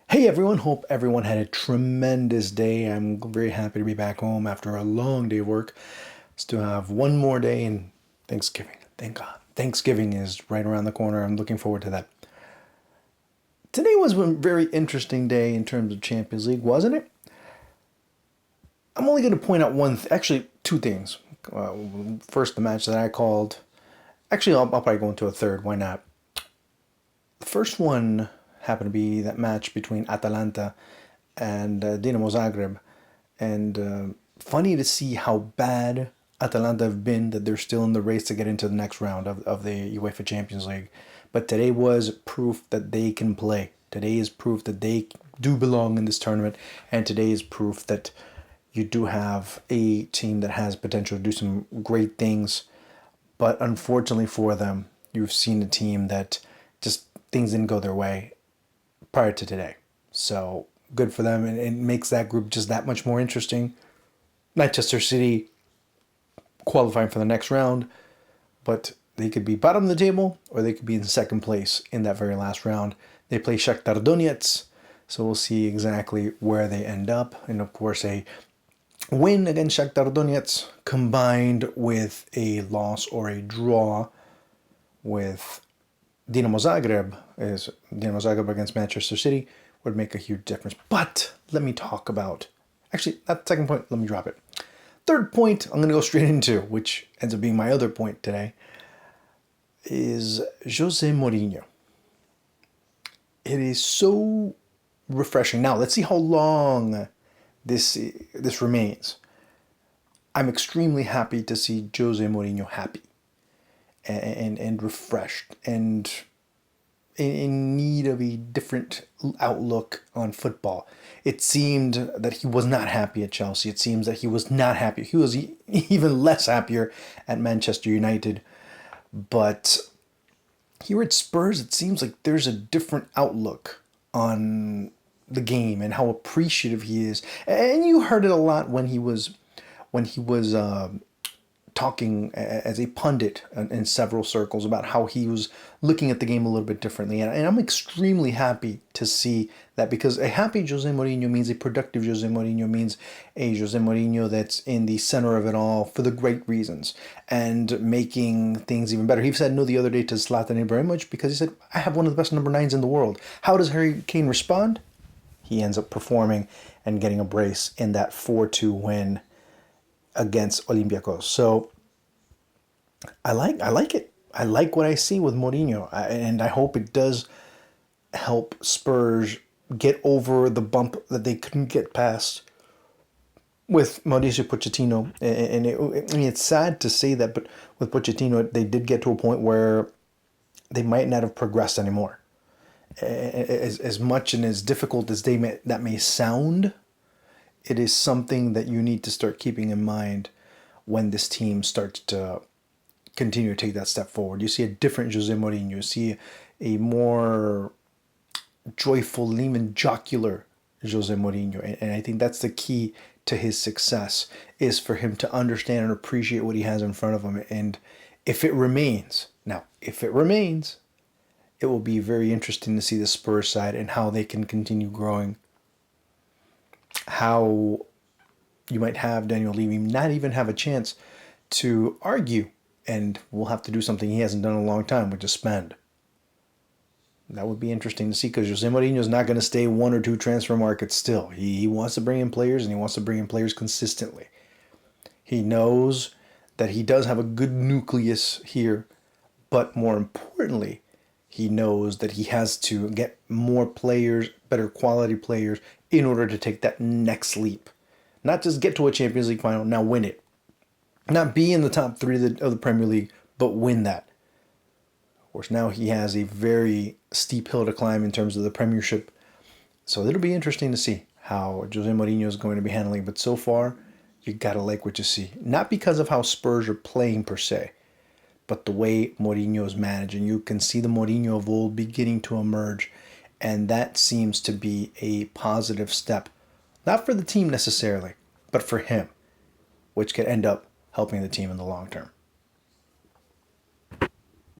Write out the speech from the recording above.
Hey everyone, hope everyone had a tremendous day. I'm very happy to be back home after a long day of work. Still have one more day in Thanksgiving. Thank God. Thanksgiving is right around the corner. I'm looking forward to that. Today was a very interesting day in terms of Champions League, wasn't it? I'm only going to point out actually two things. First, the match that I called. Actually, I'll probably go into a third. Why not? The first one happened to be that match between Atalanta and Dinamo Zagreb. And funny to see how bad Atalanta have been that they're still in the race to get into the next round of the UEFA Champions League. But today was proof that they can play. Today is proof that they do belong in this tournament. And today is proof that you do have a team that has potential to do some great things. But unfortunately for them, you've seen a team that just things didn't go their way prior to today. So good for them, and it makes that group just that much more interesting. Manchester City qualifying for the next round, but they could be bottom of the table or they could be in second place in that very last round. They play Shakhtar Donetsk, so we'll see exactly where they end up. And of course, a win against Shakhtar Donetsk combined with a loss or a draw with Dinamo Zagreb against Manchester City would make a huge difference. But let me talk about, actually, that second point, let me drop it. Third point, I'm going to go straight into, which ends up being my other point today, is Jose Mourinho. It is so refreshing. Now, let's see how long this remains. I'm extremely happy to see Jose Mourinho happy and refreshed and in need of a different outlook on football. It seemed that he was not happy at Chelsea. It seems that he was not happy. He was even less happier at Manchester United. But here at Spurs, it seems like there's a different outlook on the game and how appreciative he is. And you heard it a lot when he was talking as a pundit in several circles about how he was looking at the game a little bit differently. And I'm extremely happy to see that, because a happy Jose Mourinho means a productive Jose Mourinho, means a Jose Mourinho that's in the center of it all for the great reasons and making things even better. He said no the other day to Zlatan Ibrahimovic because he said, I have one of the best number 9s in the world. How does Harry Kane respond? He ends up performing and getting a brace in that 4-2 win against Olympiacos. So I like it. I like what I see with Mourinho, and I hope it does help Spurs get over the bump that they couldn't get past with Mauricio Pochettino. And I mean, it's sad to say that, but with Pochettino, they did get to a point where they might not have progressed anymore. As much and as difficult as that may sound, it is something that you need to start keeping in mind when this team starts to continue to take that step forward. You see a different Jose Mourinho. You see a more joyful, even jocular Jose Mourinho. And I think that's the key to his success, is for him to understand and appreciate what he has in front of him. And if it remains, it will be very interesting to see the Spurs side and how they can continue growing. How you might have Daniel Levy not even have a chance to argue, and we'll have to do something he hasn't done in a long time, which is spend. That would be interesting to see, because Jose Mourinho is not going to stay one or two transfer markets still. He wants to bring in players, and he wants to bring in players consistently. He knows that he does have a good nucleus here, but more importantly, he knows that he has to get more players, better quality players, in order to take that next leap. Not just get to a Champions League final, now win it. Not be in the top three of the Premier League, but win that. Of course, now he has a very steep hill to climb in terms of the Premiership. So it'll be interesting to see how Jose Mourinho is going to be handling. But so far, you got to like what you see. Not because of how Spurs are playing per se, but the way Mourinho is managing. You can see the Mourinho of old beginning to emerge. And that seems to be a positive step. Not for the team necessarily, but for him, which could end up helping the team in the long term.